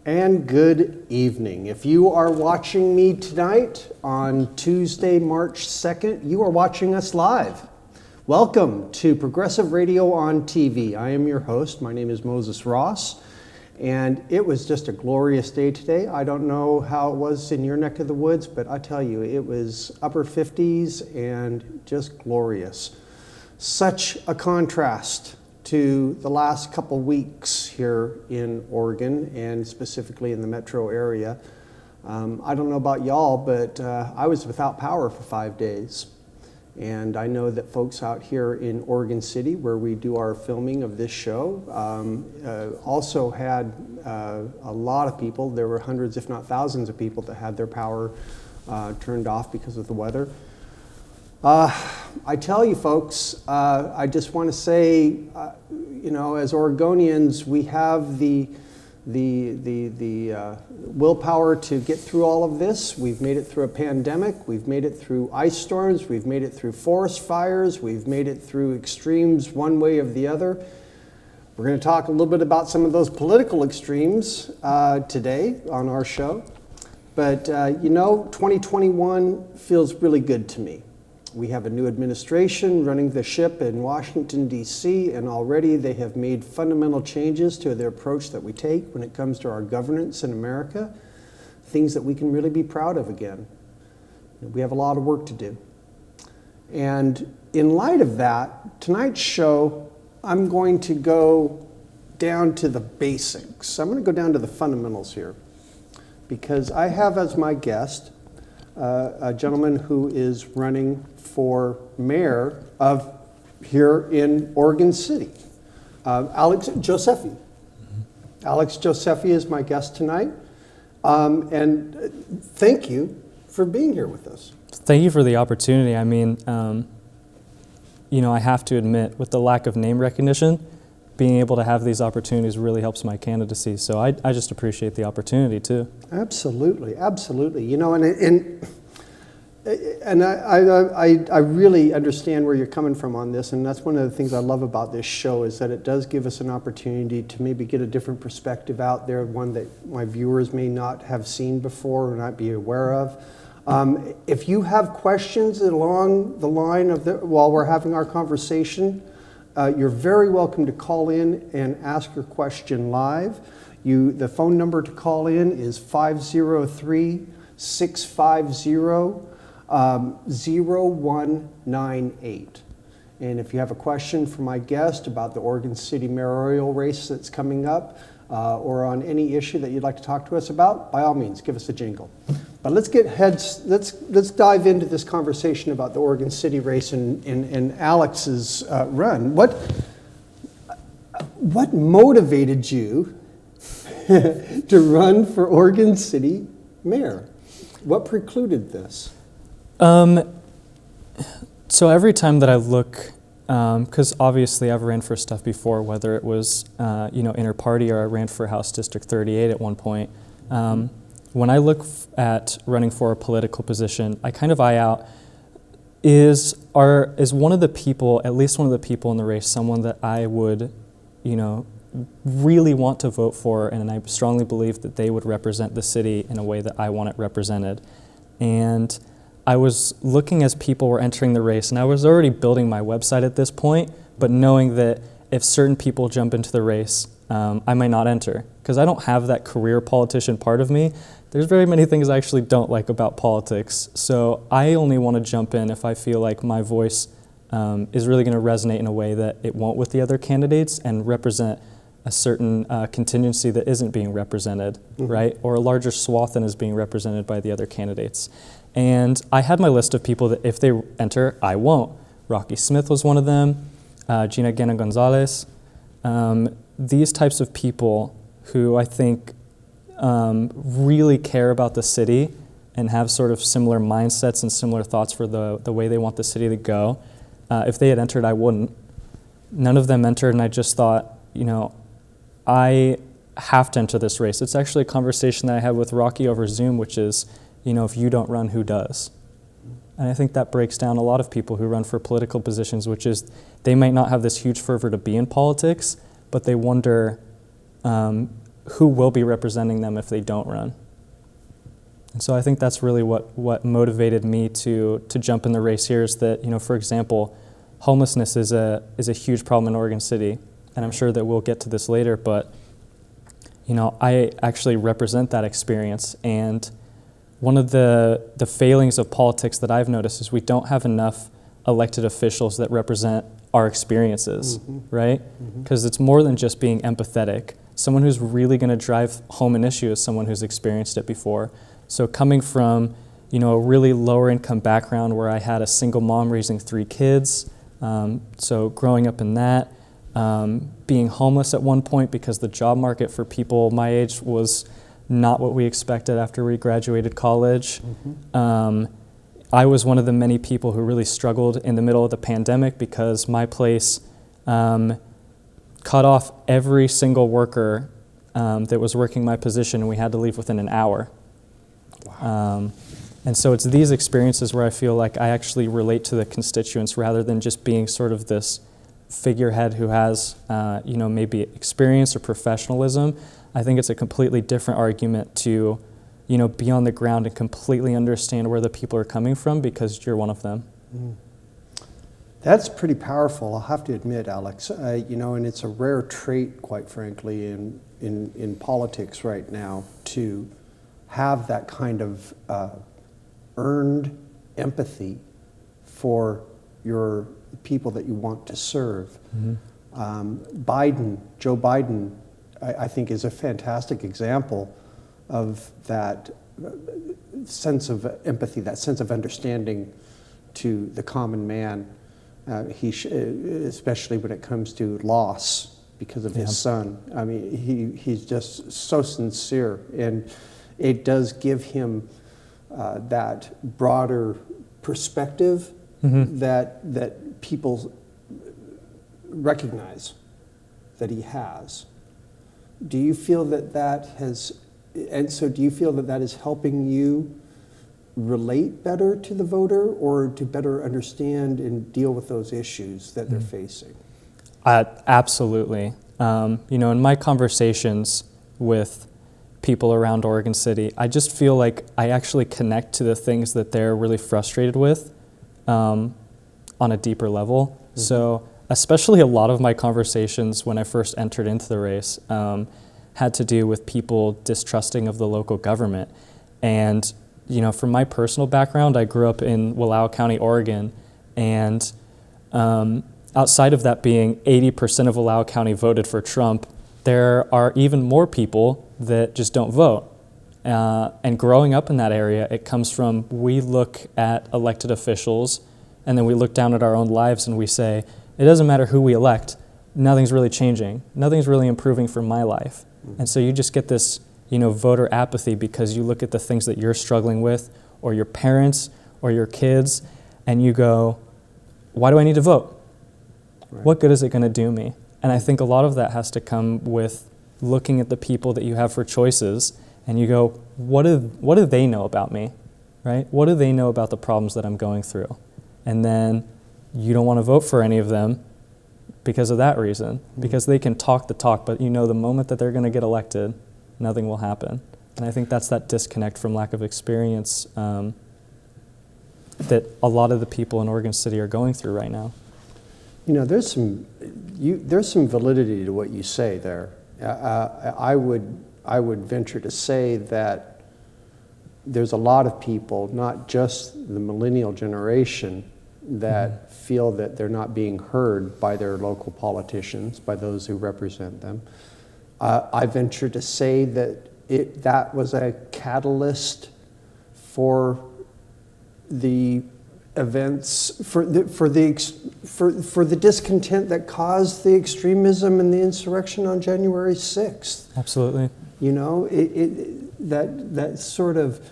And good evening. If you are watching me tonight on Tuesday, March 2nd, you are watching us live. Welcome to Progressive Radio on TV. I am your host. My name is Moses Ross, and it was just a glorious day today. I don't know how it was in your neck of the woods, but I tell you, it was upper 50s and just glorious. Such a contrast to the last couple weeks here in Oregon and specifically in the metro area. I don't know about y'all, but I was without power for 5 days. And I know that folks out here in Oregon City, where we do our filming of this show, also had a lot of people. There were hundreds, if not thousands of people that had their power turned off because of the weather. I tell you folks, I just want to say, as Oregonians, we have the willpower to get through all of this. We've made it through a pandemic. We've made it through ice storms. We've made it through forest fires. We've made it through extremes one way or the other. We're going to talk a little bit about some of those political extremes today on our show. But, 2021 feels really good to me. We have a new administration running the ship in Washington, D.C., and already they have made fundamental changes to the approach that we take when it comes to our governance in America, things that we can really be proud of again. We have a lot of work to do. And in light of that, tonight's show, I'm going to go down to the basics. I'm going to go down to the fundamentals here, because I have as my guest a gentleman who is running for mayor of here in Oregon City, Alex Josephi. Mm-hmm. Alex Josephi is my guest tonight, and thank you for being here with us. Thank you for the opportunity. I mean, I have to admit, with the lack of name recognition, being able to have these opportunities really helps my candidacy. So I just appreciate the opportunity too. Absolutely, absolutely. And I really understand where you're coming from on this, and that's one of the things I love about this show is that it does give us an opportunity to maybe get a different perspective out there, one that my viewers may not have seen before or not be aware of. If you have questions along the line of while we're having our conversation, you're very welcome to call in and ask your question live. The phone number to call in is 503-650-0198. And if you have a question for my guest about the Oregon City mayoral race that's coming up, or on any issue that you'd like to talk to us about, by all means, give us a jingle. But let's dive into this conversation about the Oregon City race and Alex's run. What motivated you to run for Oregon City mayor? What precluded this? So every time that I look, because obviously I've ran for stuff before, whether it was inter-party or I ran for House District 38 at one point. When I look at running for a political position, I kind of eye out, is one of the people, at least one of the people in the race, someone that I would, really want to vote for, and I strongly believe that they would represent the city in a way that I want it represented. And I was looking as people were entering the race, and I was already building my website at this point, but knowing that if certain people jump into the race, I might not enter, because I don't have that career politician part of me. There's very many things I actually don't like about politics, so I only want to jump in if I feel like my voice is really going to resonate in a way that it won't with the other candidates and represent a certain contingency that isn't being represented, mm-hmm. right? Or a larger swath than is being represented by the other candidates. And I had my list of people that if they enter, I won't. Rocky Smith was one of them, Gina Guena Gonzalez. These types of people who I think really care about the city and have sort of similar mindsets and similar thoughts for the way they want the city to go. If they had entered, I wouldn't. None of them entered, and I just thought, I have to enter this race. It's actually a conversation that I had with Rocky over Zoom, which is, if you don't run, who does? And I think that breaks down a lot of people who run for political positions, which is they might not have this huge fervor to be in politics, but they wonder, who will be representing them if they don't run. And so I think that's really what motivated me to jump in the race here is that, for example, homelessness is a huge problem in Oregon City, and I'm sure that we'll get to this later, but I actually represent that experience, and one of the failings of politics that I've noticed is we don't have enough elected officials that represent our experiences, right? Because it's more than just being empathetic. Someone who's really going to drive home an issue is someone who's experienced it before. So coming from, a really lower income background where I had a single mom raising 3 kids, so growing up in that, being homeless at one point because the job market for people my age was not what we expected after we graduated college. I was one of the many people who really struggled in the middle of the pandemic because my place cut off every single worker that was working my position, and we had to leave within an hour. Wow. And so it's these experiences where I feel like I actually relate to the constituents rather than just being sort of this figurehead who has, maybe experience or professionalism. I think it's a completely different argument to, be on the ground and completely understand where the people are coming from because you're one of them. That's pretty powerful, I'll have to admit, Alex. And it's a rare trait, quite frankly, in politics right now to have that kind of earned empathy for your people that you want to serve. Joe Biden, I think is a fantastic example of that sense of empathy, that sense of understanding to the common man, especially when it comes to loss because of his son. I mean, he's just so sincere, and it does give him that broader perspective that people recognize that he has. Do you feel that has, and so do you feel that is helping you relate better to the voter or to better understand and deal with those issues that they're facing? Absolutely. In my conversations with people around Oregon City, I just feel like I actually connect to the things that they're really frustrated with on a deeper level. So especially a lot of my conversations when I first entered into the race had to do with people distrusting of the local government. And, from my personal background, I grew up in Wallowa County, Oregon, and outside of that being 80% of Wallowa County voted for Trump, there are even more people that just don't vote. And growing up in that area, it comes from we look at elected officials and then we look down at our own lives and we say, it doesn't matter who we elect, nothing's really changing. Nothing's really improving for my life. And so you just get this, voter apathy because you look at the things that you're struggling with or your parents or your kids and you go, why do I need to vote? Right. What good is it going to do me? And I think a lot of that has to come with looking at the people that you have for choices and you go, what do they know about me, right? What do they know about the problems that I'm going through? And then you don't want to vote for any of them because of that reason, because they can talk the talk, but the moment that they're going to get elected, nothing will happen. And I think that's that disconnect from lack of experience that a lot of the people in Oregon City are going through right now. There's some validity to what you say there. I would venture to say that there's a lot of people, not just the millennial generation, that feel that they're not being heard by their local politicians, by those who represent them. I venture to say that that was a catalyst for the events, for the discontent that caused the extremism and the insurrection on January 6th. Absolutely. That sort of,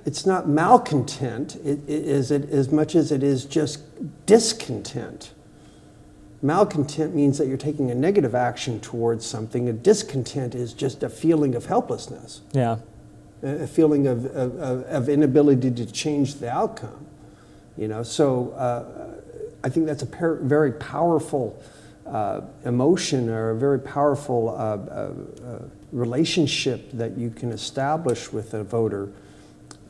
it's not malcontent as much as it is just discontent. Malcontent means that you're taking a negative action towards something. A discontent is just a feeling of helplessness. Yeah. A feeling of inability to change the outcome. So I think that's a very powerful emotion or a very powerful relationship that you can establish with a voter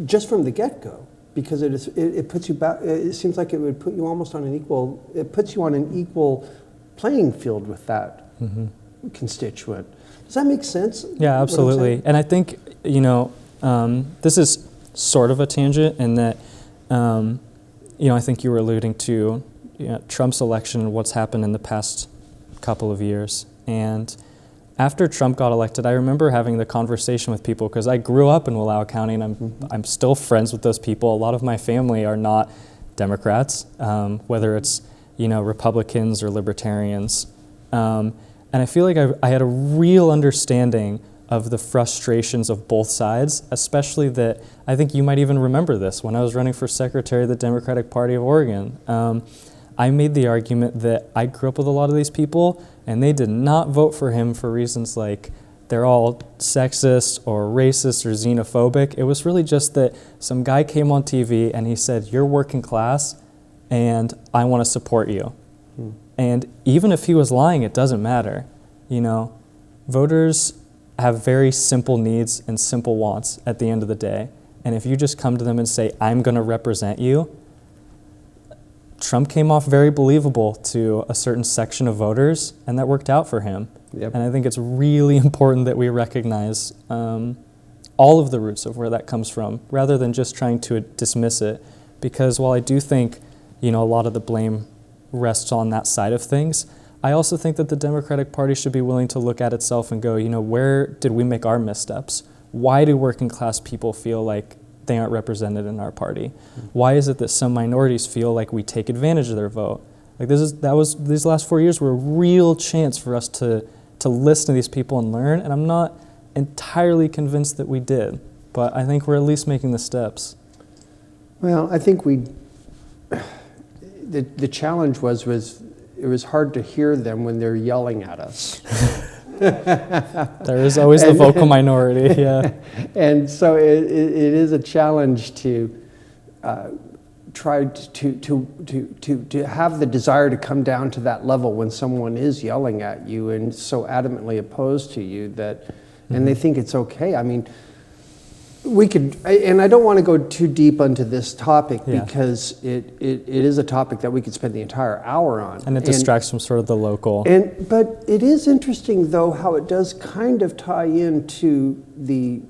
just from the get-go, because it puts you back. It seems like it would put you almost on an equal. It puts you on an equal playing field with that constituent. Does that make sense? Yeah, absolutely. And I think this is sort of a tangent in that I think you were alluding to Trump's election and what's happened in the past couple of years. And after Trump got elected, I remember having the conversation with people, because I grew up in Wallowa County and I'm still friends with those people. A lot of my family are not Democrats, whether it's Republicans or Libertarians. And I feel like I had a real understanding of the frustrations of both sides, especially that I think you might even remember this when I was running for secretary of the Democratic Party of Oregon. I made the argument that I grew up with a lot of these people and they did not vote for him for reasons like they're all sexist or racist or xenophobic. It was really just that some guy came on TV and he said, "You're working class and I want to support you." And even if he was lying, it doesn't matter. Voters have very simple needs and simple wants at the end of the day. And if you just come to them and say, "I'm going to represent you," Trump came off very believable to a certain section of voters, and that worked out for him. Yep. And I think it's really important that we recognize all of the roots of where that comes from, rather than just trying to dismiss it. Because while I do think, a lot of the blame rests on that side of things, I also think that the Democratic Party should be willing to look at itself and go, where did we make our missteps? Why do working class people feel like they aren't represented in our party? Why is it that some minorities feel like we take advantage of their vote? Like these last 4 years were a real chance for us to listen to these people and learn, and I'm not entirely convinced that we did, but I think we're at least making the steps. Well, I think the challenge was it was hard to hear them when they're yelling at us. There is always the vocal minority, yeah. And so it is a challenge to try to have the desire to come down to that level when someone is yelling at you and so adamantly opposed to you that, and they think it's okay. I mean, we could, and I don't want to go too deep into this topic because it is a topic that we could spend the entire hour on. And it distracts from sort of the local. But it is interesting, though, how it does kind of tie into the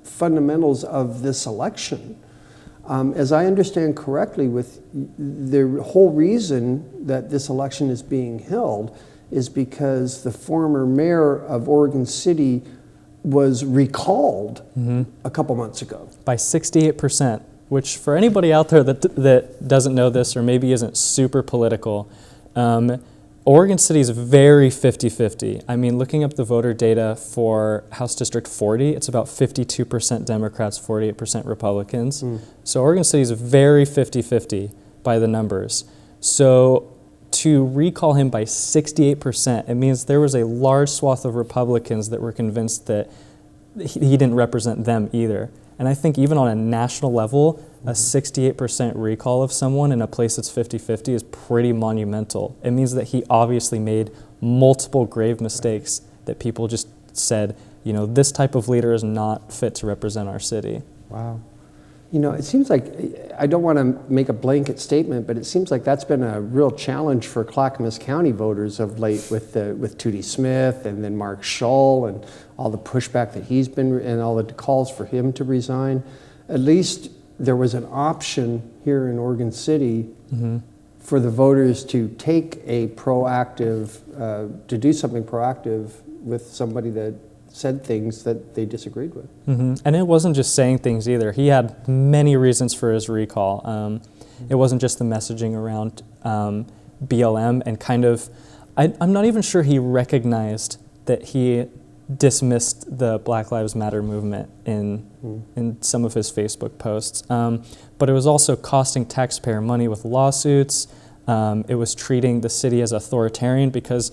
fundamentals of this election. As I understand correctly, with the whole reason that this election is being held is because the former mayor of Oregon City was recalled a couple months ago. By 68%, which for anybody out there that doesn't know this or maybe isn't super political, Oregon City is very 50-50. I mean, looking up the voter data for House District 40, it's about 52% Democrats, 48% Republicans. So Oregon City is very 50-50 by the numbers. So to recall him by 68%, it means there was a large swath of Republicans that were convinced that he didn't represent them either. And I think even on a national level, a 68% recall of someone in a place that's 50-50 is pretty monumental. It means that he obviously made multiple grave mistakes that people just said, this type of leader is not fit to represent our city. Wow. It seems like, I don't want to make a blanket statement, but it seems like that's been a real challenge for Clackamas County voters of late with Tootie Smith and then Mark Shull and all the pushback that he's been, and all the calls for him to resign. At least there was an option here in Oregon City for the voters to take a proactive, to do something proactive with somebody that said things that they disagreed with. And it wasn't just saying things either. He had many reasons for his recall. It wasn't just the messaging around BLM and kind of, I'm not even sure he recognized that he dismissed the Black Lives Matter movement in some of his Facebook posts. But it was also costing taxpayer money with lawsuits. It was treating the city as authoritarian because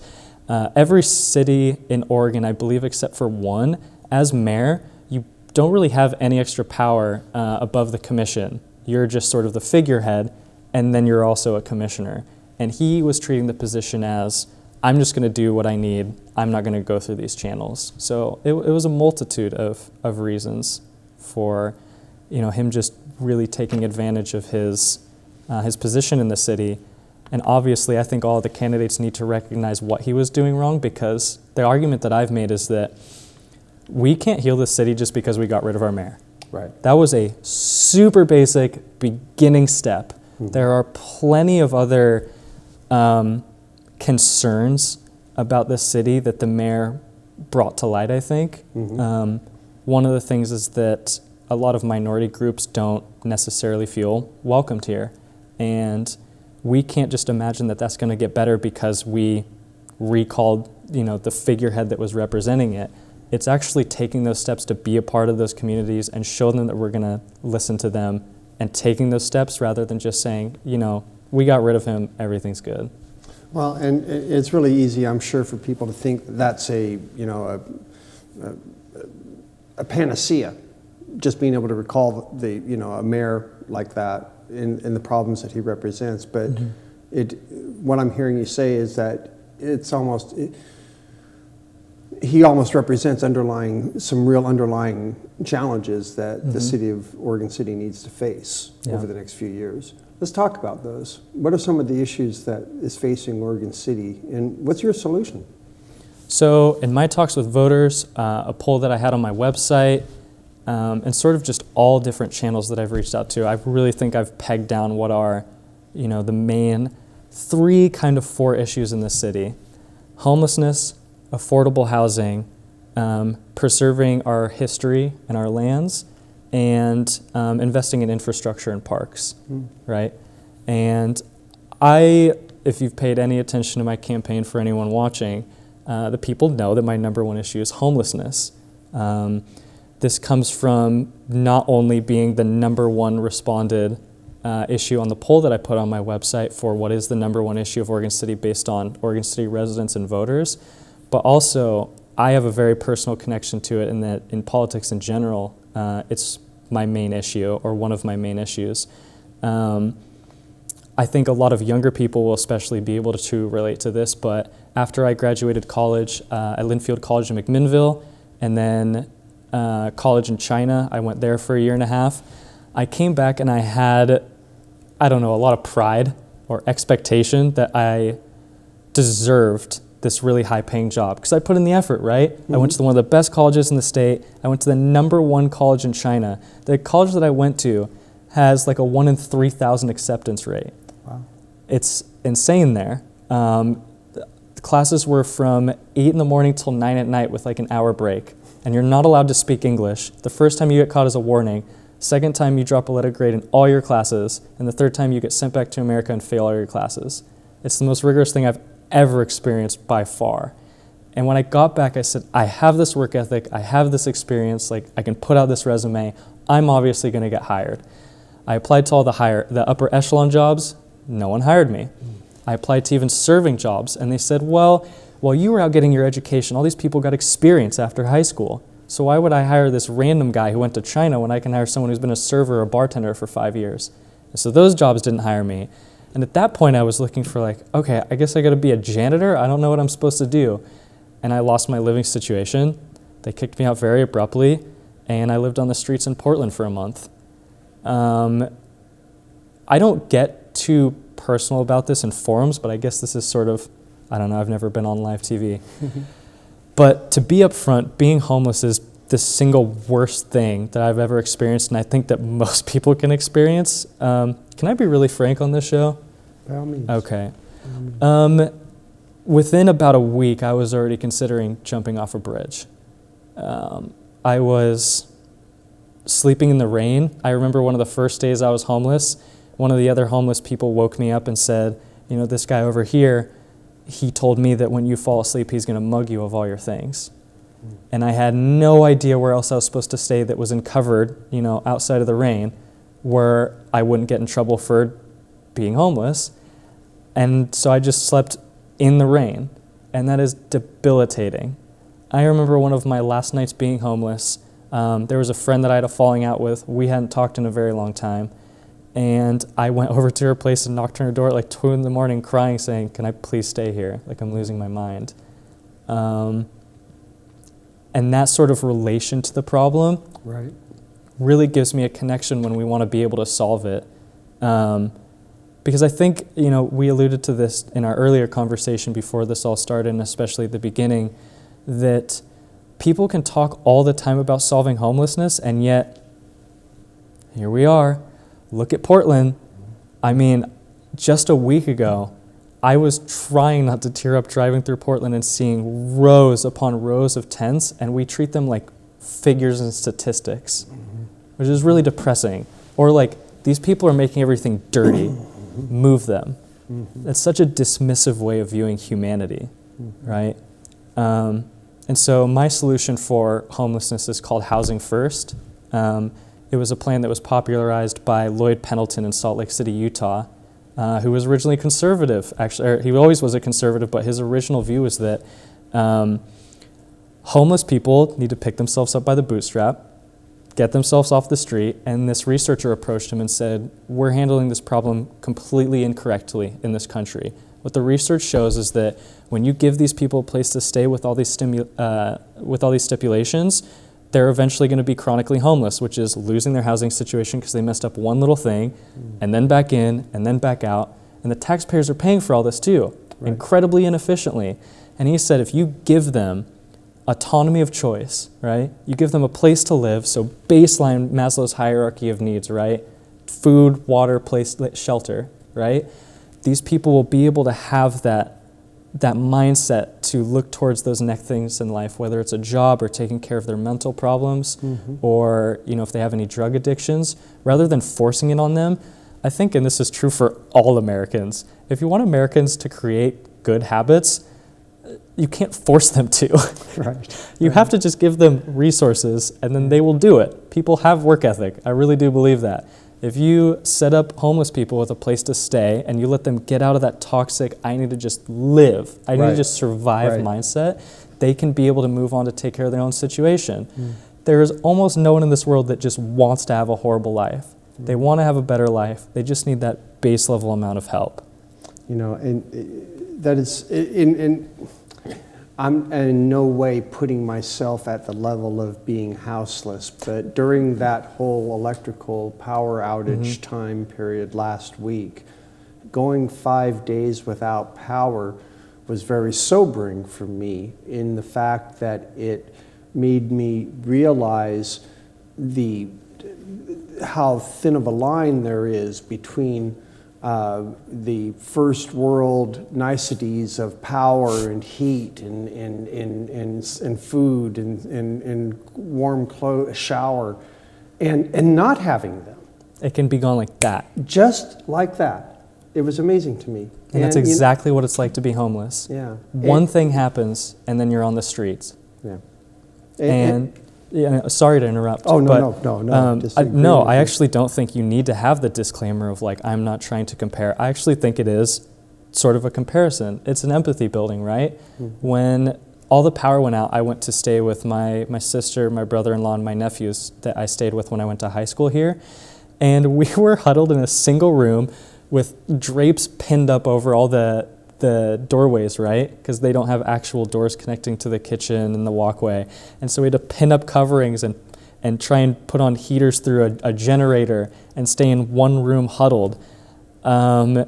every city in Oregon, I believe except for one, as mayor, you don't really have any extra power above the commission. You're just sort of the figurehead, and then you're also a commissioner. And he was treating the position as I'm just going to do what I need. I'm not going to go through these channels. So it was a multitude of reasons for, him just really taking advantage of his position in the city. And obviously, I think all the candidates need to recognize what he was doing wrong, because the argument that I've made is that we can't heal this city just because we got rid of our mayor. Right. That was a super basic beginning step. Mm-hmm. There are plenty of other concerns about this city that the mayor brought to light, I think. Mm-hmm. One of the things is that a lot of minority groups don't necessarily feel welcomed here. And we can't just imagine that that's going to get better because we recalled, the figurehead that was representing it. It's actually taking those steps to be a part of those communities and show them that we're going to listen to them, and taking those steps rather than just saying, we got rid of him, everything's good. Well, and it's really easy, I'm sure, for people to think that's a panacea, just being able to recall a mayor like that in the problems that he represents. But mm-hmm. What I'm hearing you say is that he almost represents some real underlying challenges that mm-hmm. the city of Oregon City needs to face over the next few years. Let's talk about those. What are some of the issues that is facing Oregon City, and what's your solution? So in my talks with voters, a poll that I had on my website, and sort of just all different channels that I've reached out to, I really think I've pegged down what are, the main 4 issues in the city: homelessness, affordable housing, preserving our history and our lands, and investing in infrastructure and parks, right? And if you've paid any attention to my campaign, for anyone watching, the people know that my number 1 issue is homelessness. This comes from not only being the number 1 responded issue on the poll that I put on my website for what is the number 1 issue of Oregon City based on Oregon City residents and voters, but also I have a very personal connection to it, in that in politics in general, it's my main issue, or one of my main issues. I think a lot of younger people will especially be able to relate to this, but after I graduated college at Linfield College in McMinnville, and then college in China, I went there for a year and a half. I came back and I had, a lot of pride or expectation that I deserved this really high-paying job, because I put in the effort, right? Mm-hmm. I went to one of the best colleges in the state. I went to the number 1 college in China. The college that I went to has like a 1 in 3,000 acceptance rate. Wow. It's insane there. The classes were from 8 in the morning till 9 at night with like an hour break, and you're not allowed to speak English. The first time you get caught is a warning. Second time you drop a letter grade in all your classes, and the third time you get sent back to America and fail all your classes. It's the most rigorous thing I've ever experienced by far. And when I got back, I said, I have this work ethic, I have this experience, like I can put out this resume, I'm obviously going to get hired. I applied to all the upper echelon jobs, no one hired me. I applied to even serving jobs, and they said, well, while you were out getting your education, all these people got experience after high school. So why would I hire this random guy who went to China when I can hire someone who's been a server or a bartender for 5 years? And so those jobs didn't hire me. And at that point, I was looking for okay, I guess I got to be a janitor. I don't know what I'm supposed to do. And I lost my living situation. They kicked me out very abruptly, and I lived on the streets in Portland for a month. I don't get too personal about this in forums, but I guess this is sort of, I've never been on live TV. But to be upfront, being homeless is the single worst thing that I've ever experienced, and I think that most people can experience. Can I be really frank on this show? By all means. Okay. Within about a week, I was already considering jumping off a bridge. I was sleeping in the rain. I remember one of the first days I was homeless, one of the other homeless people woke me up and said, this guy over here, he told me that when you fall asleep, he's going to mug you of all your things. And I had no idea where else I was supposed to stay that was covered, outside of the rain, where I wouldn't get in trouble for being homeless. And so I just slept in the rain, and that is debilitating. I remember one of my last nights being homeless. There was a friend that I had a falling out with. We hadn't talked in a very long time. And I went over to her place and knocked on her door at like 2 in the morning crying, saying, can I please stay here? Like, I'm losing my mind. And that sort of relation to the problem Right. really gives me a connection when we want to be able to solve it. Because I think, we alluded to this in our earlier conversation before this all started, and especially at the beginning, that people can talk all the time about solving homelessness, and yet here we are. Look at Portland. I mean, just a week ago, I was trying not to tear up driving through Portland and seeing rows upon rows of tents, and we treat them like figures and statistics, which is really depressing. Or like, these people are making everything dirty. Move them. That's such a dismissive way of viewing humanity, right? And so my solution for homelessness is called Housing First. It was a plan that was popularized by Lloyd Pendleton in Salt Lake City, Utah, who was originally conservative. Actually, he always was a conservative, but his original view was that homeless people need to pick themselves up by the bootstrap, get themselves off the street, and this researcher approached him and said, we're handling this problem completely incorrectly in this country. What the research shows is that when you give these people a place to stay with all these stipulations, they're eventually going to be chronically homeless, which is losing their housing situation because they messed up one little thing, and then back in, and then back out. And the taxpayers are paying for all this too, incredibly inefficiently. And he said, if you give them autonomy of choice, right? You give them a place to live, so baseline Maslow's hierarchy of needs, right? Food, water, place, shelter, right? These people will be able to have that mindset to look towards those next things in life, whether it's a job or taking care of their mental problems, or if they have any drug addictions, rather than forcing it on them. I think, and this is true for all Americans, if you want Americans to create good habits, you can't force them to. Right. You have to just give them resources, and then they will do it. People have work ethic. I really do believe that. If you set up homeless people with a place to stay and you let them get out of that toxic, I need to just live, I need to just survive mindset, they can be able to move on to take care of their own situation. There is almost no one in this world that just wants to have a horrible life. They want to have a better life. They just need that base level amount of help. And that is, I'm in no way putting myself at the level of being houseless, but during that whole electrical power outage time period last week, going 5 days without power was very sobering for me, in the fact that it made me realize how thin of a line there is between the first world niceties of power and heat and food and warm clothes, shower, and not having them. It can be gone like that. Just like that. It was amazing to me. And that's exactly what it's like to be homeless. Yeah. One thing happens, and then you're on the streets. Yeah. Sorry to interrupt. Oh, no. I actually don't think you need to have the disclaimer of like, I'm not trying to compare. I actually think it is sort of a comparison. It's an empathy building, right? When all the power went out, I went to stay with my sister, my brother-in-law, and my nephews that I stayed with when I went to high school here. And we were huddled in a single room with drapes pinned up over all the doorways, right? Because they don't have actual doors connecting to the kitchen and the walkway. And so we had to pin up coverings and try and put on heaters through a generator and stay in one room huddled. And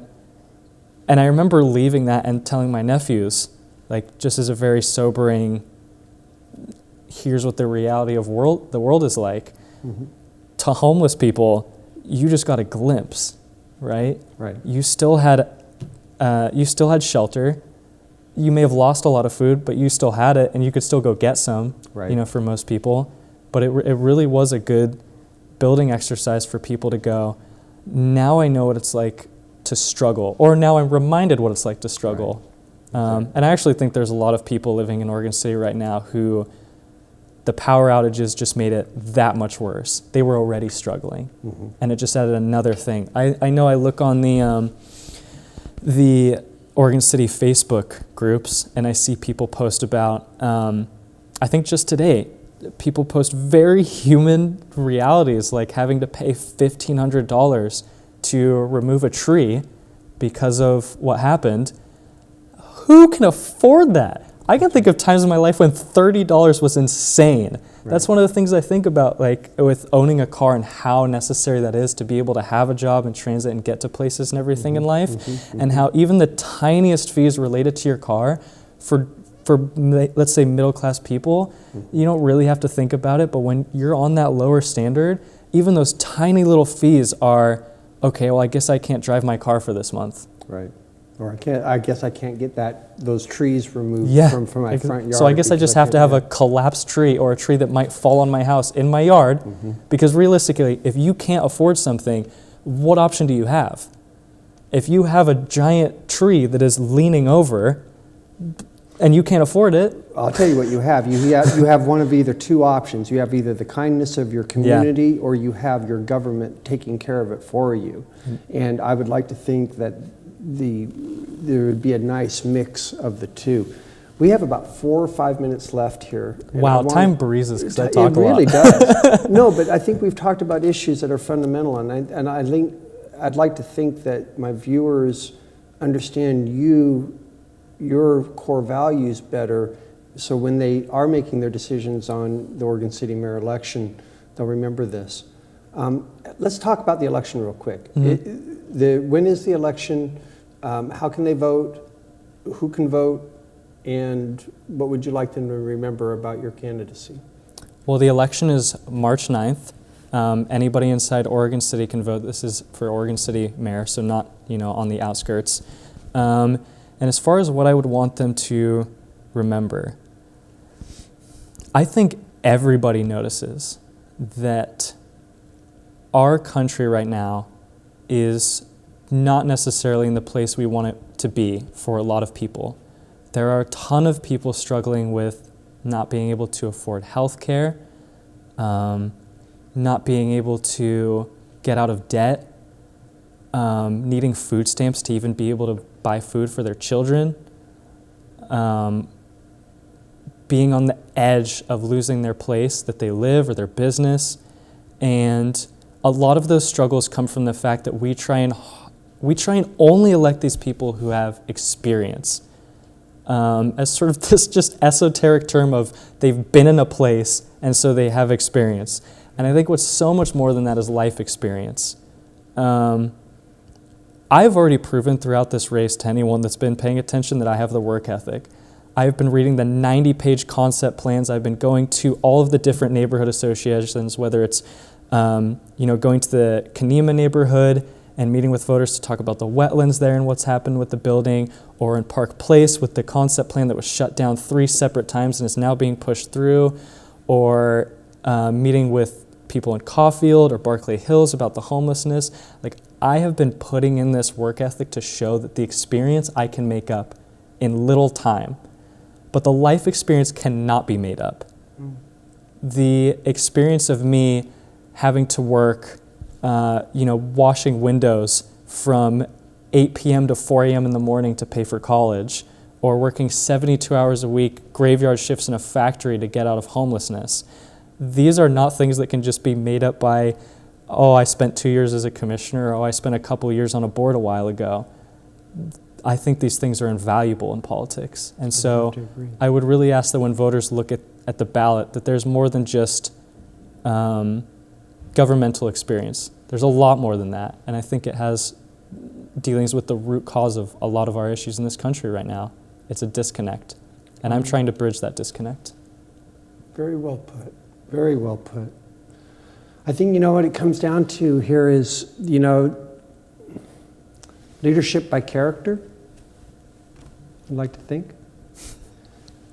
I remember leaving that and telling my nephews, like, just as a very sobering, here's what the reality of the world is like. To homeless people, you just got a glimpse, right? Right. You still had shelter. You may have lost a lot of food, but you still had it, and you could still go get some, for most people. But it really was a good building exercise for people to go, now I know what it's like to struggle, or now I'm reminded what it's like to struggle. And I actually think there's a lot of people living in Oregon City right now who the power outages just made it that much worse. They were already struggling, and it just added another thing. I know I look on the Oregon City Facebook groups, and I see people post about, I think just today, people post very human realities, like having to pay $1,500 to remove a tree because of what happened, who can afford that? I can think of times in my life when $30 was insane. That's one of the things I think about, like with owning a car and how necessary that is to be able to have a job and transit and get to places and everything in life, and how even the tiniest fees related to your car for let's say middle class people, you don't really have to think about it, but when you're on that lower standard, even those tiny little fees are, okay, well, I guess I can't drive my car for this month. Right. Or I guess I can't get those trees removed from my front yard. So I guess I just have to have a collapsed tree or a tree that might fall on my house in my yard, because realistically, if you can't afford something, what option do you have? If you have a giant tree that is leaning over and you can't afford it, I'll tell you what you have. You have one of either two options. You have either the kindness of your community or you have your government taking care of it for you. And I would like to think that there would be a nice mix of the two. We have about 4 or 5 minutes left here. Wow, time breezes because I talk a lot. It really does. No, but I think we've talked about issues that are fundamental, and I think I'd like to think that my viewers understand your core values better, so when they are making their decisions on the Oregon City Mayor election, they'll remember this. Let's talk about the election real quick. When is the election? How can they vote? Who can vote? And what would you like them to remember about your candidacy? Well, the election is March 9th. Anybody inside Oregon City can vote. This is for Oregon City Mayor, so not on the outskirts. And as far as what I would want them to remember, I think everybody notices that our country right now is not necessarily in the place we want it to be for a lot of people. There are a ton of people struggling with not being able to afford health care, not being able to get out of debt, needing food stamps to even be able to buy food for their children, being on the edge of losing their place that they live or their business. And a lot of those struggles come from the fact that we try and only elect these people who have experience, as sort of this just esoteric term of they've been in a place and so they have experience. And I think what's so much more than that is life experience. I've already proven throughout this race to anyone that's been paying attention that I have the work ethic. I've been reading the 90-page concept plans. I've been going to all of the different neighborhood associations, whether it's going to the Kanema neighborhood and meeting with voters to talk about the wetlands there and what's happened with the building, or in Park Place with the concept plan that was shut down 3 separate times and is now being pushed through, or meeting with people in Caulfield or Barclay Hills about the homelessness. Like, I have been putting in this work ethic to show that the experience I can make up in little time, but the life experience cannot be made up. The experience of me having to work washing windows from 8 p.m. to 4 a.m. in the morning to pay for college, or working 72 hours a week, graveyard shifts in a factory to get out of homelessness. These are not things that can just be made up by, oh, I spent 2 years as a commissioner, or I spent a couple years on a board a while ago. I think these things are invaluable in politics. And so I would really ask that when voters look at the ballot, that there's more than just governmental experience. There's a lot more than that, and I think it has dealings with the root cause of a lot of our issues in this country right now. It's a disconnect, and I'm trying to bridge that disconnect. Very well put. Very well put. I think, what it comes down to here is, leadership by character, I'd like to think.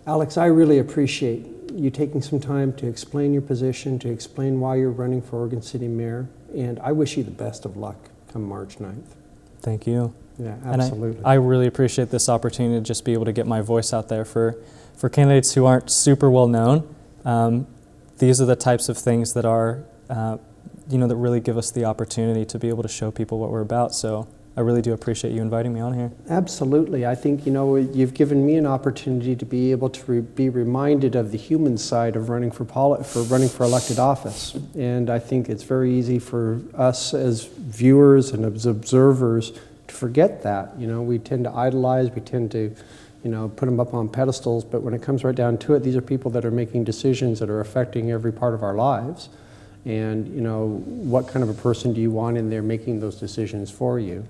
Alex, I really appreciate you taking some time to explain your position, to explain why you're running for Oregon City Mayor, and I wish you the best of luck come March 9th. Thank you. Yeah, absolutely. And I really appreciate this opportunity to just be able to get my voice out there for candidates who aren't super well known. These are the types of things that are, that really give us the opportunity to be able to show people what we're about. So I I really do appreciate you inviting me on here. Absolutely. I think, you've given me an opportunity to be able to be reminded of the human side of running for elected office. And I think it's very easy for us as viewers and as observers to forget that. We tend to idolize, we tend to put them up on pedestals, but when it comes right down to it, these are people that are making decisions that are affecting every part of our lives. And, what kind of a person do you want in there making those decisions for you?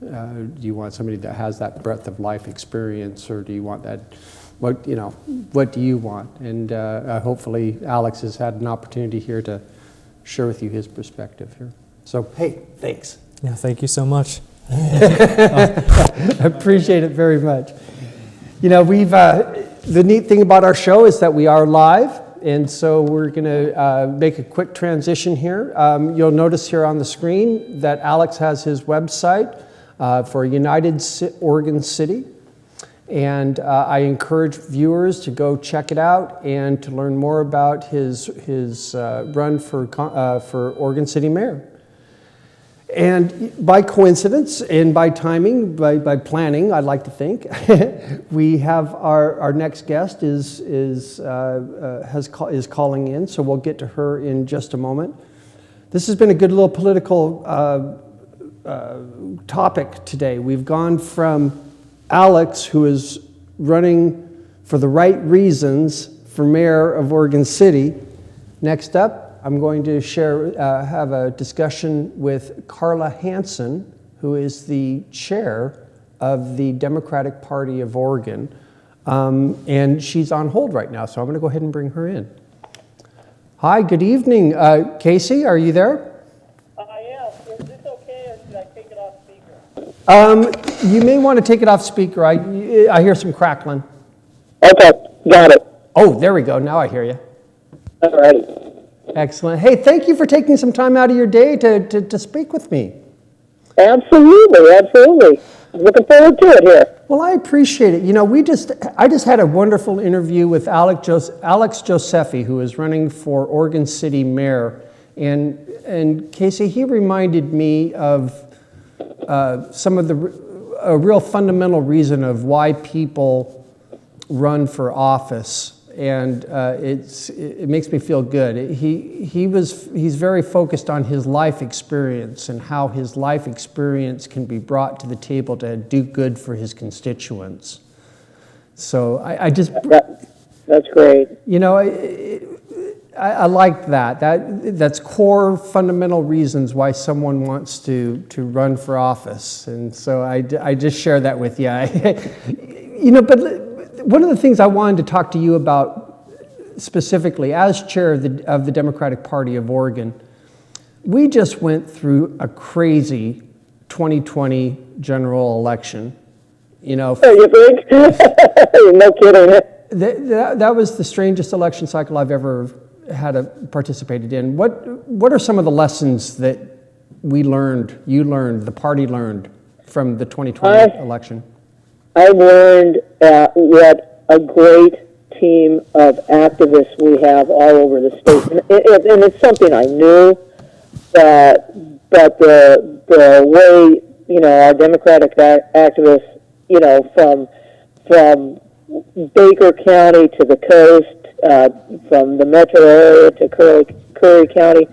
Do you want somebody that has that breadth of life experience, or do you want that, what do you want? And hopefully Alex has had an opportunity here to share with you his perspective here. So, hey, thanks. Yeah, thank you so much. I appreciate it very much. The neat thing about our show is that we are live, and so we're going to make a quick transition here. You'll notice here on the screen that Alex has his website for United Oregon City, and I encourage viewers to go check it out and to learn more about his run for Oregon City Mayor. And by coincidence and by timing, by planning, I'd like to think, we have our next guest is calling in, so we'll get to her in just a moment. This has been a good little political topic today. We've gone from Alex, who is running for the right reasons for mayor of Oregon City. Next up, I'm going to have a discussion with Carla Hansen, who is the chair of the Democratic Party of Oregon. And she's on hold right now, so I'm going to go ahead and bring her in. Hi, good evening. Casey, are you there? I am. Is this okay, or should I take it off speaker? You may want to take it off speaker. I hear some crackling. Okay, got it. Oh, there we go. Now I hear you. All right. Excellent. Hey, thank you for taking some time out of your day to speak with me. Absolutely. Looking forward to it here. Well, I appreciate it. I just had a wonderful interview with Alex Josephi, who is running for Oregon City Mayor. And Casey, he reminded me of some of a real fundamental reason of why people run for office. And it makes me feel good. He's very focused on his life experience and how his life experience can be brought to the table to do good for his constituents. So that's great. I like that. That's core fundamental reasons why someone wants to run for office. And so I just share that with you. But one of the things I wanted to talk to you about specifically as chair of the Democratic Party of Oregon, we just went through a crazy 2020 general election. You think? No kidding. That was the strangest election cycle I've ever participated in. What are some of the lessons that you learned, the party learned from the 2020 election? I learned what a great team of activists we have all over the state, and it's something I knew, but the way our Democratic activists, from Baker County to the coast, from the metro area to Curry County,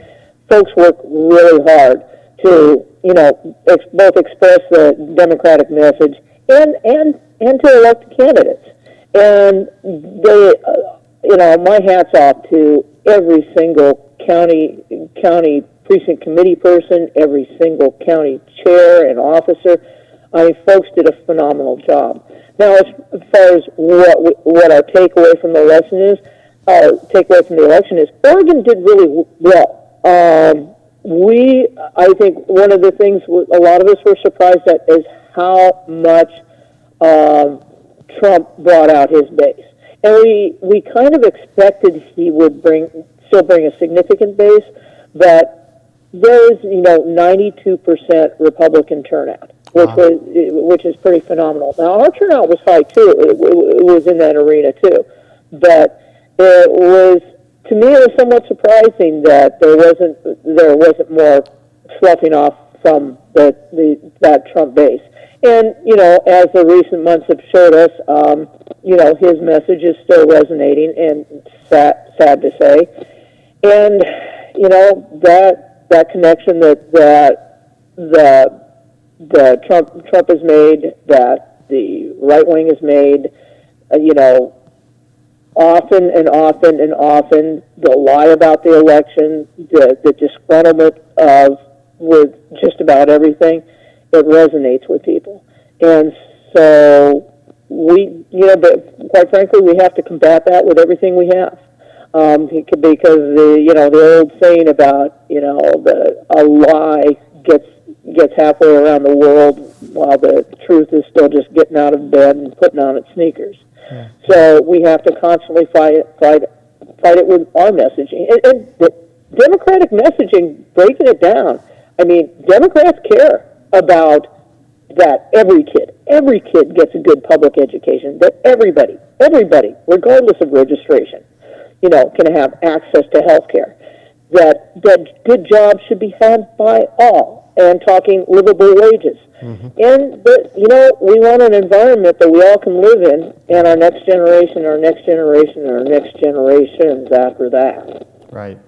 folks work really hard to both express the Democratic message and to elect candidates. And they, my hat's off to every single county precinct committee person, every single county chair and officer. I mean, folks did a phenomenal job. Now, as far as what our takeaway from the election is, Oregon did really well. I think one of the things a lot of us were surprised at is how much Trump brought out his base. And we kind of expected he would still bring a significant base, but there is 92% Republican turnout, which is pretty phenomenal. Now our turnout was high too; it was in that arena too, but it was, to me, it was somewhat surprising that there wasn't more sloughing off from that Trump base. And, you know, as the recent months have showed us, you know, his message is still resonating, and sad to say. And, you know, that connection that Trump has made, that the right wing has made, you know, often and often and often, they'll lie about the election, the disgruntlement with just about everything. It resonates with people. And so but quite frankly, we have to combat that with everything we have. Because the old saying about, you know, a lie gets halfway around the world while the truth is still just getting out of bed and putting on its sneakers. Yeah. So we have to constantly fight it with our messaging. And the Democratic messaging, breaking it down, I mean, Democrats care about that every kid gets a good public education, that everybody, regardless of registration, you know, can have access to health care, that good jobs should be had by all, and talking livable wages. Mm-hmm. And, you know, we want an environment that we all can live in, and our next generation, and our next generations after that. Right.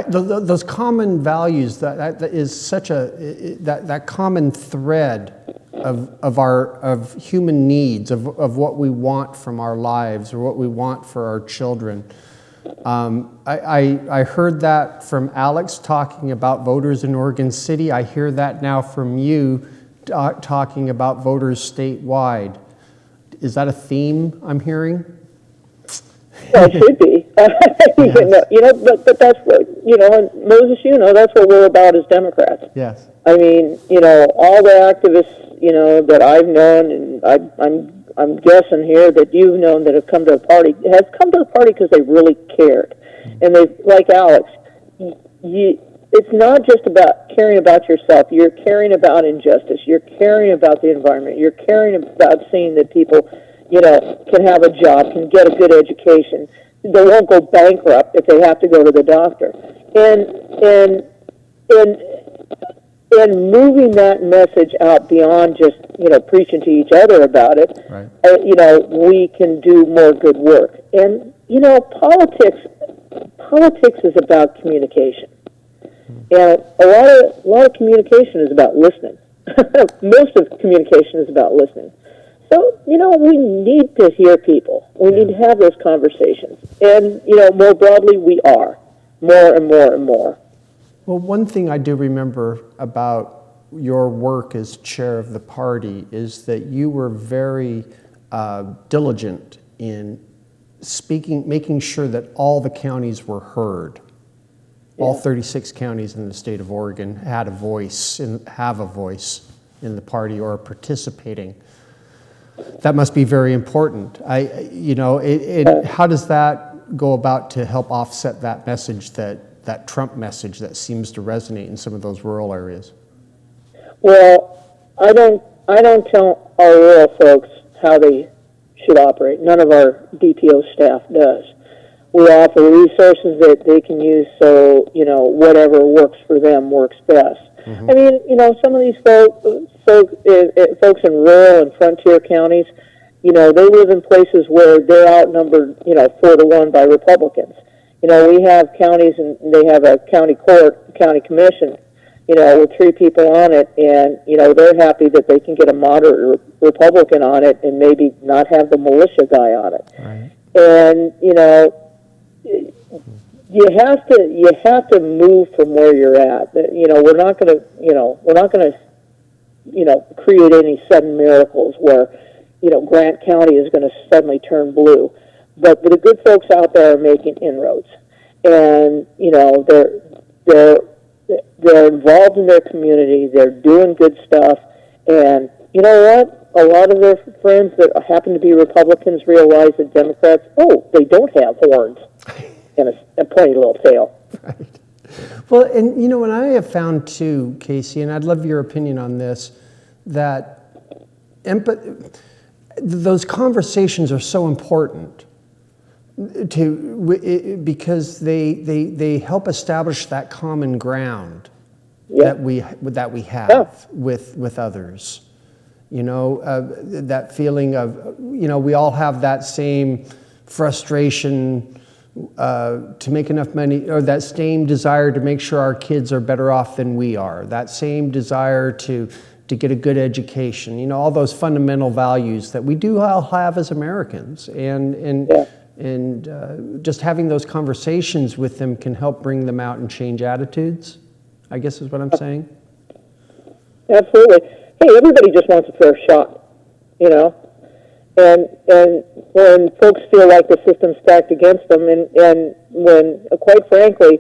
Those common values, that is such that common thread of human needs, of what we want from our lives or what we want for our children. I heard that from Alex talking about voters in Oregon City. I hear that now from you talking about voters statewide. Is that a theme I'm hearing? Well, it should be. Yes. You know, but that's what, you know, and Moses, you know, that's what we're about as Democrats. Yes. I mean, you know, all the activists, you know, that I've known, and I'm guessing here that you've known that have come to the party, has come to the party because they really cared. And they, like Alex, it's not just about caring about yourself. You're caring about injustice. You're caring about the environment. You're caring about seeing that people, you know, can have a job, can get a good education. They won't go bankrupt if they have to go to the doctor. And moving that message out beyond just, you know, preaching to each other about it, right. You know, we can do more good work. And, you know, politics is about communication. And a lot of communication is about listening. Most of communication is about listening. So, you know, we need to hear people. We need to have those conversations. And, you know, more broadly, we are. More and more and more. Well, one thing I do remember about your work as chair of the party is that you were very diligent in making sure that all the counties were heard. Yeah. All 36 counties in the state of Oregon have a voice in the party or are participating. That must be very important. How does that go about to help offset that message, that Trump message that seems to resonate in some of those rural areas? Well, I don't tell our rural folks how they should operate. None of our DPO staff does. We offer resources that they can use so, you know, whatever works for them works best. Mm-hmm. I mean, you know, some of these folks in rural and frontier counties, you know, they live in places where they're outnumbered, you know, 4-1 by Republicans. You know, we have counties and they have a county court, county commission, you know, with 3 people on it, and, you know, they're happy that they can get a moderate Republican on it and maybe not have the militia guy on it. Right. And, you know, you have to move from where you're at. You know, we're not going to create any sudden miracles where, you know, Grant County is going to suddenly turn blue. But the good folks out there are making inroads, and, you know, they're involved in their community. They're doing good stuff, and you know what? A lot of their friends that happen to be Republicans realize that Democrats, they don't have horns and a pointy little tail. Right. Well, and you know, and I have found too, Casey, and I'd love your opinion on this, that those conversations are so important because they help establish that common ground Yeah. that we have Yeah. with others. That feeling of, we all have that same frustration to make enough money, or that same desire to make sure our kids are better off than we are, that same desire to get a good education, all those fundamental values that we do all have as Americans. And just having those conversations with them can help bring them out and change attitudes, I guess is what I'm saying. Absolutely. Hey, everybody just wants a fair shot, And when folks feel like the system's stacked against them, and when, quite frankly,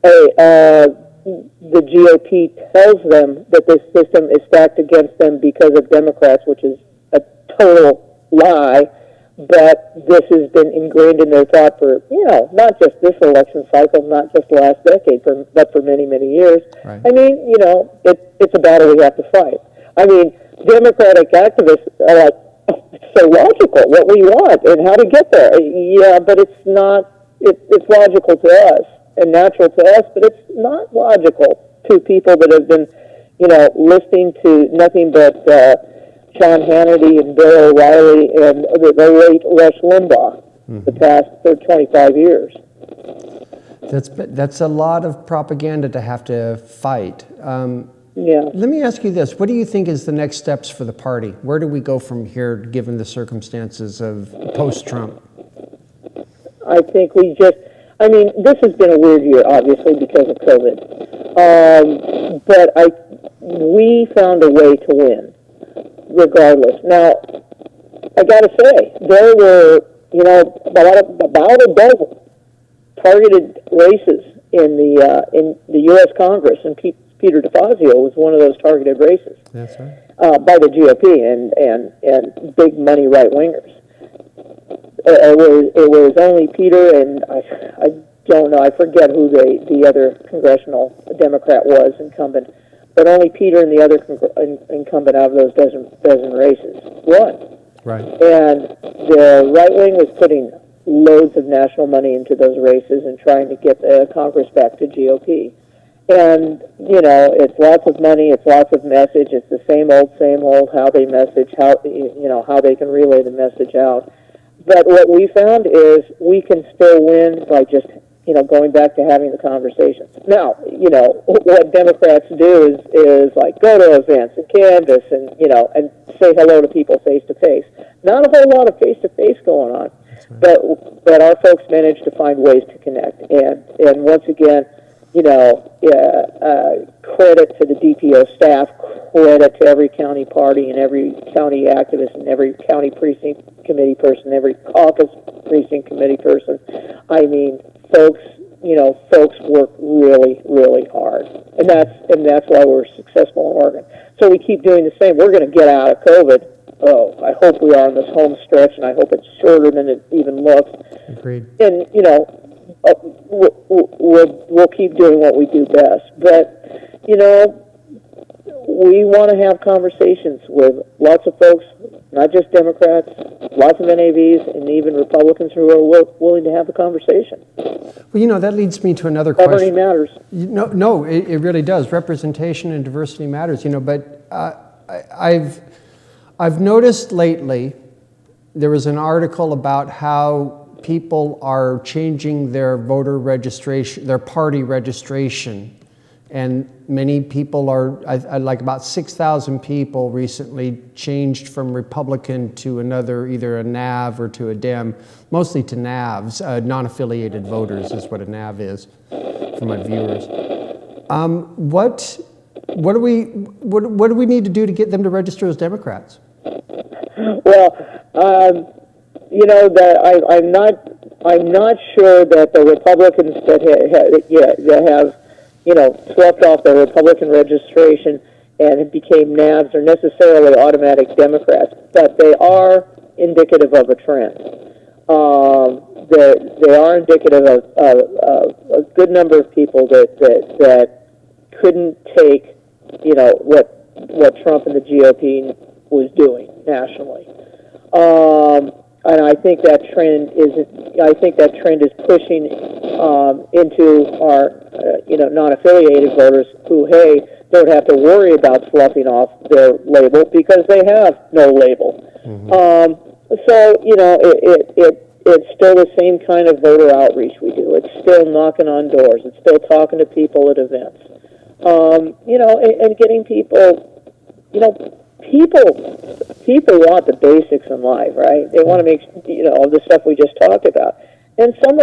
the GOP tells them that this system is stacked against them because of Democrats, which is a total lie, but this has been ingrained in their thought for, not just this election cycle, not just the last decade, but for many, many years. Right. I mean, it's a battle we have to fight. I mean, Democratic activists are like, it's so logical what we want and how to get there. Yeah, but it's not, it's logical to us and natural to us, but it's not logical to people that have been, listening to nothing but Sean Hannity and Bill O'Reilly and the late Rush Limbaugh the past 25 years. That's a lot of propaganda to have to fight. Yeah. Let me ask you this. What do you think is the next steps for the party? Where do we go from here, given the circumstances of post-Trump? I think this has been a weird year, obviously, because of COVID. But we found a way to win, regardless. Now, I got to say, there were, about a dozen targeted races in the U.S. Congress, and Peter DeFazio was one of those targeted races. That's right. By the GOP and big money right wingers. It was only Peter and I don't know, I forget who the other congressional Democrat was incumbent, but only Peter and the other incumbent out of those dozen races won. Right. And the right wing was putting loads of national money into those races and trying to get the Congress back to GOP. And, it's lots of money, it's lots of message, it's the same old, how they message, how they can relay the message out. But what we found is we can still win by just, going back to having the conversations. Now, what Democrats do is like go to events and canvass and, and say hello to people face to face. Not a whole lot of face to face going on, but our folks managed to find ways to connect. And once again, credit to the DPO staff, credit to every county party and every county activist and every county precinct committee person, every caucus precinct committee person. I mean, folks work really, really hard, and that's why we're successful in Oregon. So we keep doing the same. We're going to get out of COVID. Oh, I hope we are on this home stretch, and I hope it's shorter than it even looks. Agreed. And we'll keep doing what we do best. But, we want to have conversations with lots of folks, not just Democrats, lots of NAVs, and even Republicans who are willing to have the conversation. Well, that leads me to another question. Governing matters. No, it really does. Representation and diversity matters, but I've noticed lately, there was an article about how people are changing their voter registration, their party registration. And many people like about 6,000 people recently changed from Republican to another, either a NAV or to a Dem, mostly to NAVs, non-affiliated voters is what a NAV is for my viewers. What do we need to do to get them to register as Democrats? Well, I'm not sure that the Republicans that have swept off the Republican registration and it became NAVs are necessarily automatic Democrats, but they are indicative of a trend. They are indicative of a good number of people that couldn't take, what Trump and the GOP was doing nationally. and I think that trend is pushing into our non-affiliated voters who, hey, don't have to worry about sloughing off their label because they have no label. So it's still the same kind of voter outreach we do. It's still knocking on doors. It's still talking to people at events. And getting people. People want the basics in life, right? They want to make the stuff we just talked about. And some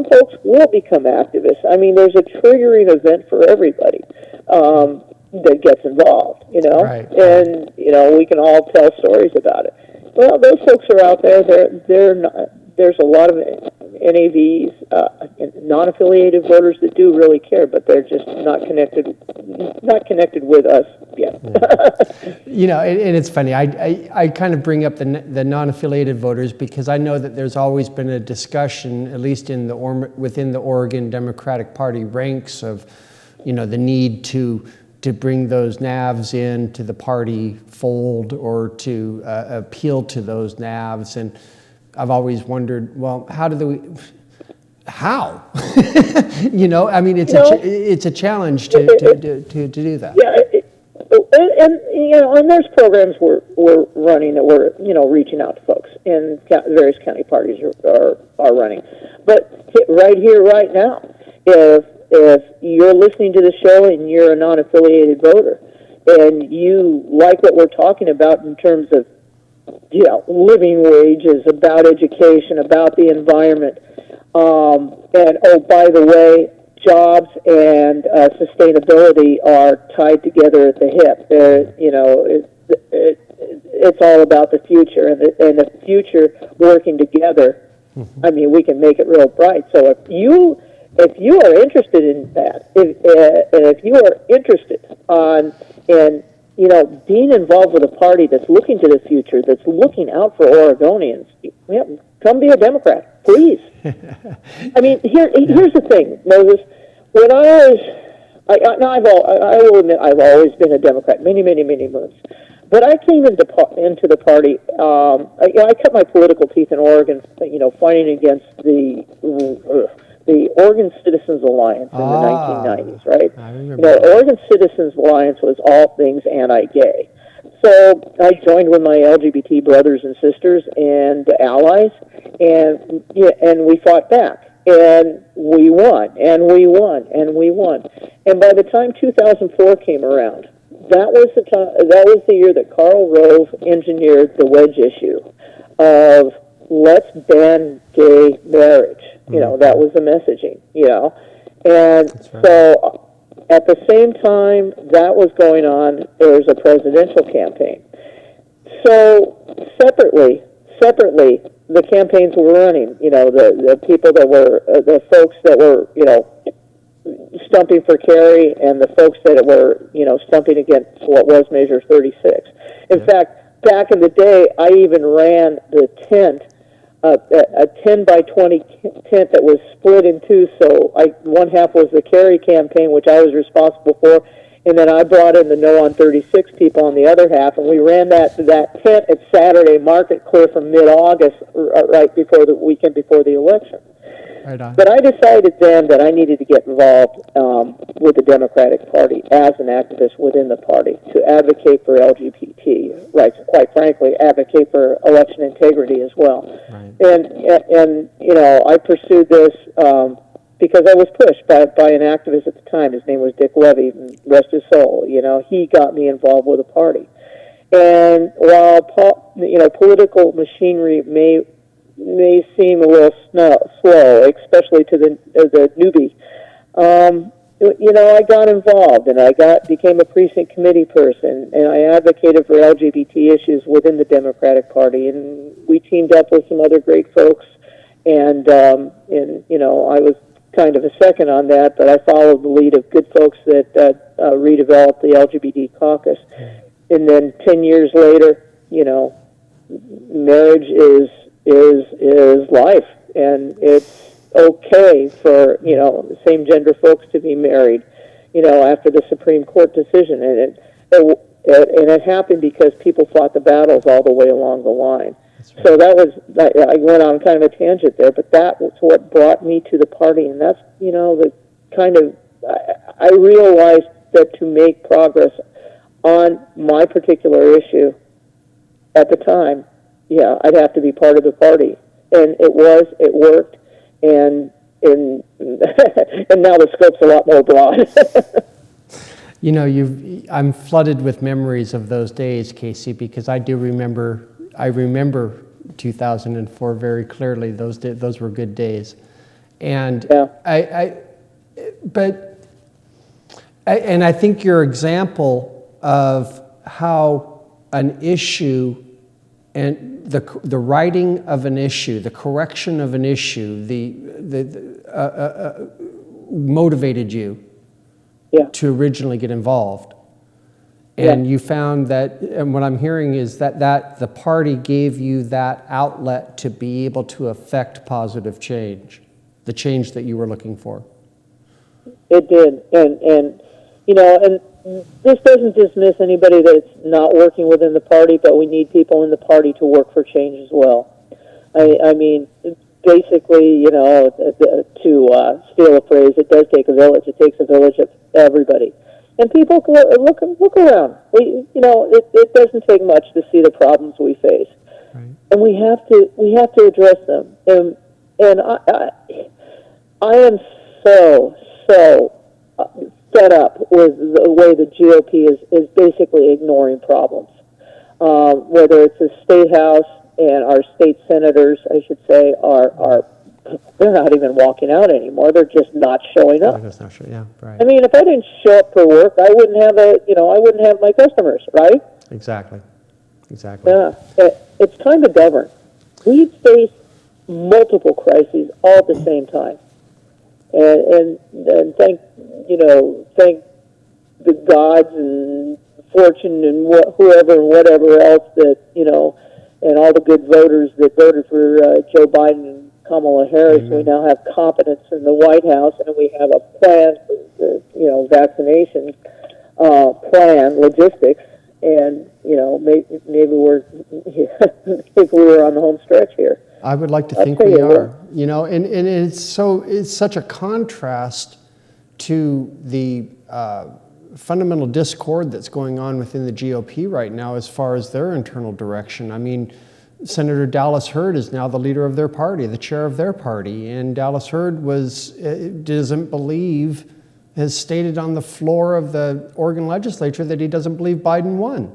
folks will become activists. I mean, there's a triggering event for everybody that gets involved, Right. And we can all tell stories about it. Well, those folks are out there. They're not, there's a lot of NAVs, non-affiliated voters that do really care, but they're just not connected with us yet. And it's funny. I kind of bring up the non-affiliated voters because I know that there's always been a discussion, at least within the Oregon Democratic Party ranks, of the need to bring those NAVs into the party fold or to appeal to those NAVs. And I've always wondered, well, how? I mean, it's a challenge to do that. Yeah, and there's programs we're running that we're reaching out to folks, and various county parties are running. But right here, right now, if you're listening to the show and you're a non-affiliated voter, and you like what we're talking about in terms of living wages, about education, about the environment, and by the way, jobs and sustainability are tied together at the hip. It's all about the future, and the future working together. I mean, we can make it real bright. So if you are interested in that, if you are interested in being involved with a party that's looking to the future, that's looking out for Oregonians, come be a Democrat, please. I mean, here's the thing, Moses. When I will admit I've always been a Democrat, many moons. But I came into the party. I cut my political teeth in Oregon, fighting against the Oregon Citizens Alliance in the 1990s, right? I remember. Oregon Citizens Alliance was all things anti-gay. So I joined with my LGBT brothers and sisters and allies, and we fought back. And we won, and we won, and we won. And by the time 2004 came around, that was the year that Karl Rove engineered the wedge issue of let's ban gay marriage. That was the messaging, And right. So at the same time that was going on, there was a presidential campaign. So separately, the campaigns were running. The people that were, the folks that were, stumping for Kerry, and the folks that were, stumping against what was Measure 36. In fact, back in the day, I even ran the tent, a 10 by 20 tent that was split in two. So one half was the Kerry campaign, which I was responsible for, and then I brought in the No on 36 people on the other half, and we ran that tent at Saturday Market clear from mid-August, right before the weekend before the election. Right on. But I decided then that I needed to get involved with the Democratic Party as an activist within the party to advocate for LGBT rights, quite frankly, advocate for election integrity as well. Right. And I pursued this because I was pushed by an activist at the time. His name was Dick Levy, rest his soul. He got me involved with the party. And while political machinery may seem a little slow, especially to the newbie, I got involved, and I became a precinct committee person, and I advocated for LGBT issues within the Democratic Party, and we teamed up with some other great folks, and I was kind of a second on that, but I followed the lead of good folks that redeveloped the LGBT caucus. And then 10 years later, marriage is life, and it's okay for same gender folks to be married, after the Supreme Court decision, and it happened because people fought the battles all the way along the line. So that was, I went on kind of a tangent there, but that was what brought me to the party, and that's, the kind of, I realized that to make progress on my particular issue at the time, I'd have to be part of the party. And it worked, and and now the scope's a lot more broad. I'm flooded with memories of those days, Casey, because I remember 2004 very clearly. Those were good days, and I think your example of how an issue and the writing of an issue, the correction of an issue, motivated you to originally get involved. And you found that, and what I'm hearing is that the party gave you that outlet to be able to affect positive change, the change that you were looking for. It did, and this doesn't dismiss anybody that's not working within the party, but we need people in the party to work for change as well. I mean, basically, to steal a phrase, it does take a village. It takes a village of everybody. And people look around. It doesn't take much to see the problems we face, right. And we have to address them. And I am so fed up with the way the GOP is basically ignoring problems. Whether it's the State House and our state senators, I should say, are they're not even walking out anymore. They're just not showing up. That's not sure. Yeah, right. I mean, if I didn't show up for work, I wouldn't have my customers, right? Exactly. Yeah, it's time to govern. We face multiple crises all at the same time, and thank the gods and fortune and whoever and whatever else that and all the good voters that voted for Joe Biden and Kamala Harris. Amen. We now have competence in the White House, and we have a plan for the vaccination plan, logistics, and maybe we're if we were on the home stretch here. I would like to think we are. And it's such a contrast to the fundamental discord that's going on within the GOP right now as far as their internal direction. I mean, Senator Dallas Hurd is now the leader of their party, the chair of their party, and Dallas Hurd doesn't believe, has stated on the floor of the Oregon legislature that he doesn't believe Biden won.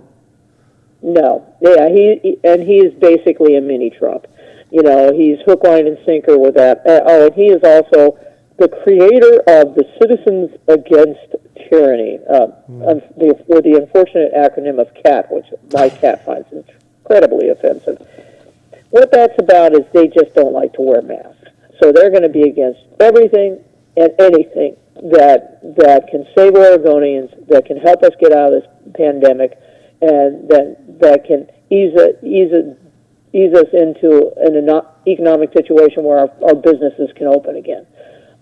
No, he is basically a mini Trump. He's hook, line, and sinker with that. And he is also the creator of the Citizens Against Tyranny, or the unfortunate acronym of CAT, which my cat finds incredibly offensive. What that's about is they just don't like to wear masks. So they're going to be against everything and anything that can save Oregonians, that can help us get out of this pandemic, and that can ease us into an economic situation where our businesses can open again.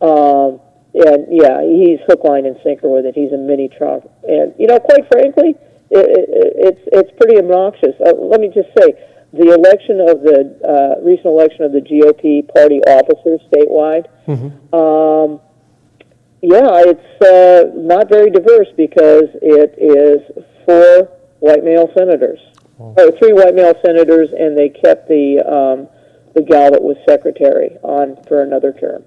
And he's hook, line, and sinker with it. He's a mini Trump, and quite frankly, it's pretty obnoxious. Let me just say, the election of the recent election of the GOP party officers statewide. Mm-hmm. It's not very diverse because it is 4 white male senators, or 3 white male senators, and they kept the gal that was secretary on for another term.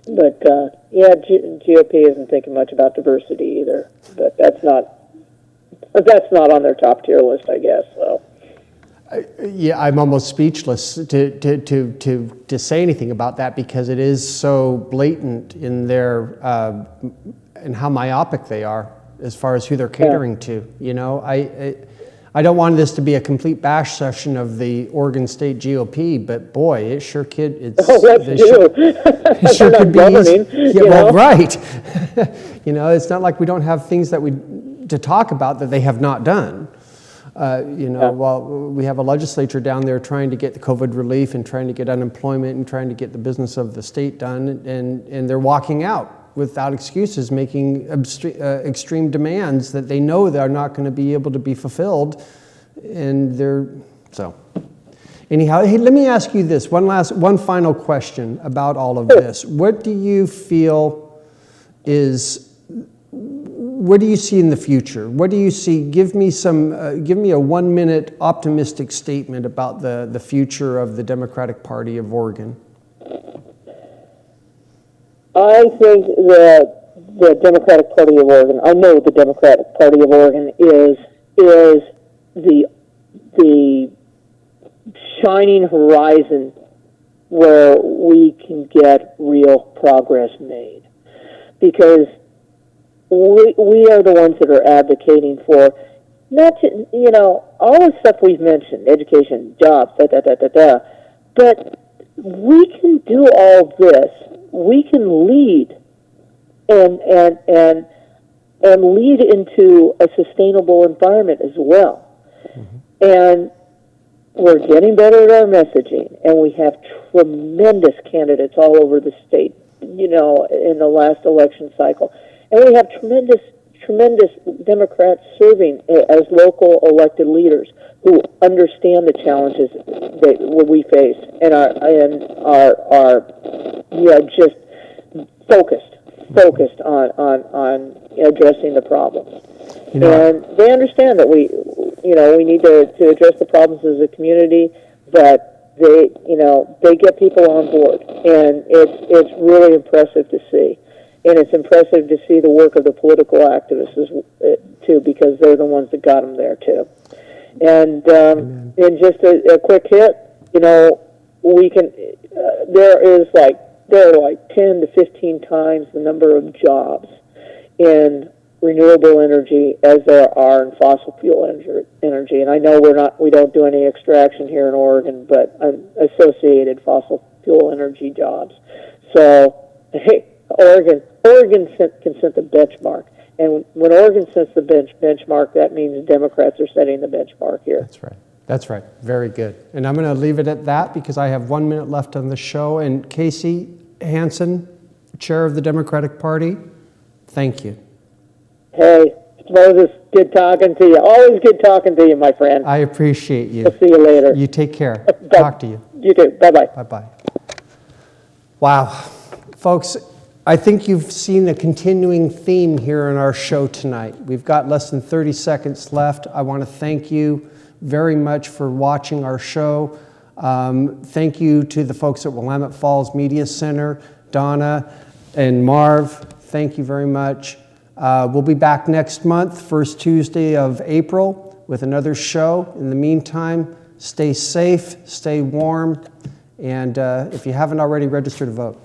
But GOP isn't thinking much about diversity either. But that's not on their top tier list, I guess. So. I'm almost speechless to say anything about that because it is so blatant in their and how myopic they are as far as who they're catering to. I don't want this to be a complete bash session of the Oregon State GOP, but boy, it sure could. It sure could be easy. Well, right. It's not like we don't have things to talk about that they have not done. While we have a legislature down there trying to get the COVID relief and trying to get unemployment and trying to get the business of the state done, and they're walking out without excuses, making extreme demands that they know they're not going to be able to be fulfilled, and Anyhow, hey, let me ask you this, one final question about all of this. What do you feel what do you see in the future? What do you see? Give me a 1 minute optimistic statement about the future of the Democratic Party of Oregon. I think that the Democratic Party of Oregon, I know the Democratic Party of Oregon is the shining horizon where we can get real progress made. Because we are the ones that are advocating for not to, all the stuff we've mentioned, education, jobs, but we can do all this. We can lead and lead into a sustainable environment as well. Mm-hmm. And we're getting better at our messaging, and we have tremendous candidates all over the state, in the last election cycle. And we have tremendous Democrats serving as local elected leaders who understand the challenges that we face and are just focused on addressing the problems. And they understand that we need to address the problems as a community, but they get people on board, and it's really impressive to see. And it's impressive to see the work of the political activists too, because they're the ones that got them there too. And just a quick hit, we can. There are like 10 to 15 times the number of jobs in renewable energy as there are in fossil fuel energy. And I know we don't do any extraction here in Oregon, but associated fossil fuel energy jobs. So hey. Oregon can set the benchmark, and when Oregon sets the benchmark, that means Democrats are setting the benchmark here. That's right. Very good. And I'm going to leave it at that because I have 1 minute left on the show. And Casey Hansen, chair of the Democratic Party, thank you. Hey, Moses, good talking to you. Always good talking to you, my friend. I appreciate you. I'll see you later. You take care. Talk to you. You too. Bye-bye. Bye-bye. Wow. Folks, I think you've seen a continuing theme here in our show tonight. We've got less than 30 seconds left. I want to thank you very much for watching our show. Thank you to the folks at Willamette Falls Media Center, Donna and Marv. Thank you very much. We'll be back next month, first Tuesday of April, with another show. In the meantime, stay safe, stay warm, and if you haven't already, register to vote.